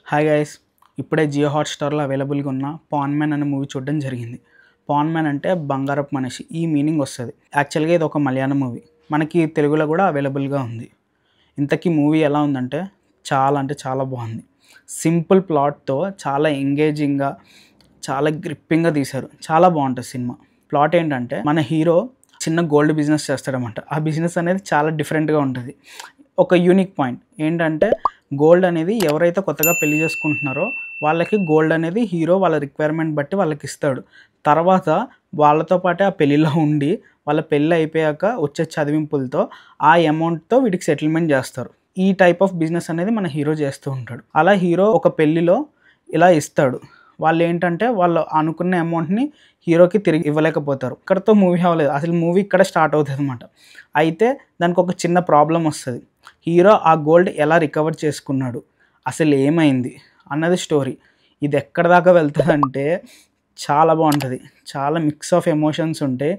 Hi guys, ఇప్పుడే జియో హాట్‌స్టార్‌లో అవైలబుల్‌గా ఉన్న 'పాన్ మ్యాన్' అనే మూవీ చూడడం జరిగింది. 'పాన్ మ్యాన్' అంటే బంగారపు మనిషి ఈ మీనింగ్ వస్తది. యాక్చువల్‌గా ఇది ఒక మలయాళం మూవీ. మనకి తెలుగులో కూడా అవైలబుల్‌గా ఉంది. ఇంతకీ మూవీ ఎలా ఉందంటే చాలా అంటే చాలా బాగుంది. సింపుల్ ప్లాట్‌తో చాలా ఎంగేజింగ్‌గా, చాలా గ్రిప్పింగ్‌గా తీశారు. చాలా బాగుంటది సినిమా. ప్లాట్ ఏంటంటే మన హీరో చిన్న గోల్డ్ బిజినెస్ చేస్తాడనమాట. ఆ బిజినెస్ అనేది చాలా డిఫరెంట్‌గా ఉంటది. ఒక యూనిక్ పాయింట్ ఏంటంటే గోల్డ్ అనేది ఎవరైతే కొత్తగా పెళ్లి చేసుకుంటున్నారో వాళ్ళకి గోల్డ్ అనేది హీరో వాళ్ళ రిక్వైర్మెంట్ బట్టి వాళ్ళకి ఇస్తాడు. తర్వాత వాళ్ళతో పాటే ఆ పెళ్ళిలో ఉండి వాళ్ళ పెళ్ళి అయిపోయాక వచ్చే చదివింపులతో ఆ అమౌంట్‌తో వీటికి సెటిల్మెంట్ చేస్తారు. ఈ టైప్ ఆఫ్ బిజినెస్ అనేది మన హీరో చేస్తూ ఉంటాడు. అలా హీరో ఒక పెళ్ళిలో ఇలా ఇస్తాడు. వాళ్ళేంటంటే వాళ్ళు అనుకున్న అమౌంట్‌ని హీరోకి తిరిగి ఇవ్వలేకపోతారు. ఇక్కడితో మూవీ అవ్వలేదు. అసలు మూవీ ఇక్కడ స్టార్ట్ అవుతదనమాట. అయితే దానికొక చిన్న ప్రాబ్లమ్ వస్తది. హీరో ఆ గోల్డ్ ఎలా రికవర్ చేసుకున్నాడు? అసలు ఏమైంది? అన్నది స్టోరీ. ఇది ఎక్కడి దాకా వెళ్తదంటే చాలా బావుంటది. చాలా మిక్స్ ఆఫ్ ఎమోషన్స్ ఉంటాయి.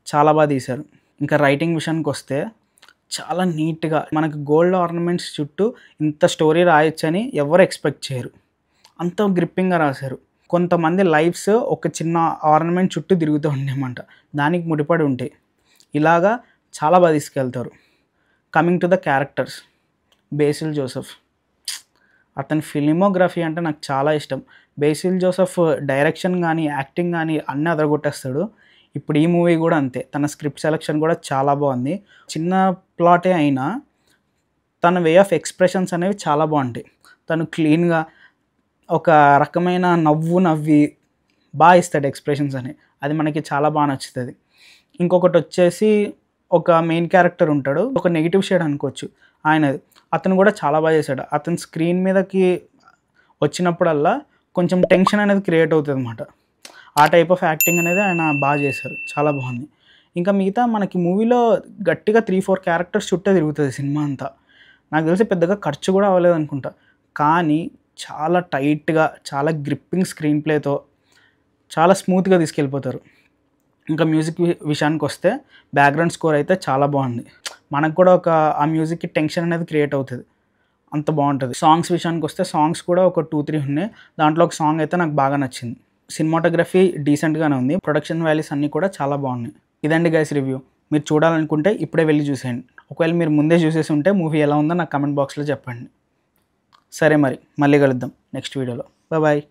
చాలా బా తీశారు. ఇంకా రైటింగ్ విషయానికొస్తే చాలా నీట్‌గా మనకి గోల్డ్ ఆర్నమెంట్స్ చుట్టూ ఇంత స్టోరీ రాయొచ్చని ఎవరు ఎక్స్‌పెక్ట్ చేయరు. అంత గ్రిప్పింగ్‌గా రాశారు. కొంతమంది లైఫ్స్ ఒక చిన్న ఆర్నమెంట్ చుట్టూ తిరుగుతూ ఉంటాయన్నమాట. దానికి ముడిపడి ఉంటాయి. ఇలాగా చాలా బా తీసుకెళ్తారు. Coming to the characters, basil Joseph. అతని ఫిల్మోగ్రఫీ అంటే నాకు చాలా ఇష్టం. బేసిల్ జోసెఫ్ డైరెక్షన్ గానీ, యాక్టింగ్ గానీ అన్నీ అదరగొట్టేస్తాడు. ఇప్పుడు ఈ మూవీ గూడా అంతే. తన స్క్రిప్ట్ సెలక్షన్ కూడా చాలా బావుంది. చిన్న ప్లాటే అయినా తన వే ఆఫ్ ఎక్స్‌ప్రెషన్స్ అనేవి చాలా బావుంటాయి. తను క్లీన్‌గా ఒక రకమైన నవ్వు నవ్వి ఇస్తాడు ఎక్స్‌ప్రెషన్స్ అనేవి. అది మనకి చాలా నచ్చుతది. ఇంకొకటొచ్చేసి ఒక మెయిన్ క్యారెక్టర్ ఉంటాడు. ఒక నెగెటివ్ షేడ్ అనుకోవచ్చు ఆయనది. అతను కూడా చాలా చేశాడు. అతను స్క్రీన్ మీదకి వచ్చినప్పుడల్లా కొంచెం టెన్షన్ అనేది క్రియేట్ అవుతదనమాట. ఆ టైప్ ఆఫ్ యాక్టింగ్ అనేది ఆయన చేశారు. చాలా బాగుంది. ఇంకా మిగతా మనకి మూవీలో గట్టిగా 3, 4 క్యారెక్టర్స్ చుట్టే తిరుగుతది సినిమా అంతా. నాకు తెలిసి పెద్దగా ఖర్చు కూడా అవ్వలేదనుకుంటా. కానీ చాలా టైట్‌గా, చాలా గ్రిప్పింగ్ స్క్రీన్ ప్లేతో చాలా స్మూత్‌గా తీసుకెళ్ళిపోతారు. ఇంకా మ్యూజిక్ విషయానికొస్తే బ్యాక్‌గ్రౌండ్ స్కోర్ అయితే చాలా బాగుంది. మనకు కూడా ఆ మ్యూజిక్‌కి టెన్షన్ అనేది క్రియేట్ అవుతది. అంత బాగుంటది. సాంగ్స్ విషయానికొస్తే సాంగ్స్ కూడా ఒక 2, 3 ఉన్నాయి. దాంట్లో ఒక సాంగ్ అయితే నాకు బాగా నచ్చింది. సినిమాటోగ్రఫీ డీసెంట్‌గానే ఉంది. ప్రొడక్షన్ వాల్యూస్ అన్నీ కూడా చాలా బాగున్నాయి. ఇదండి గైస్ రివ్యూ. మీరు చూడాలనుకుంటే ఇప్పుడే వెళ్లి చూసేయండి. ఒకవేళ మీరు ముందే చూసేసి ఉంటే మూవీ ఎలా ఉందో నాకు కామెంట్ బాక్స్‌లో చెప్పండి. సరే మరి మళ్ళీ కలుద్దాం నెక్స్ట్ వీడియోలో. బాయ్.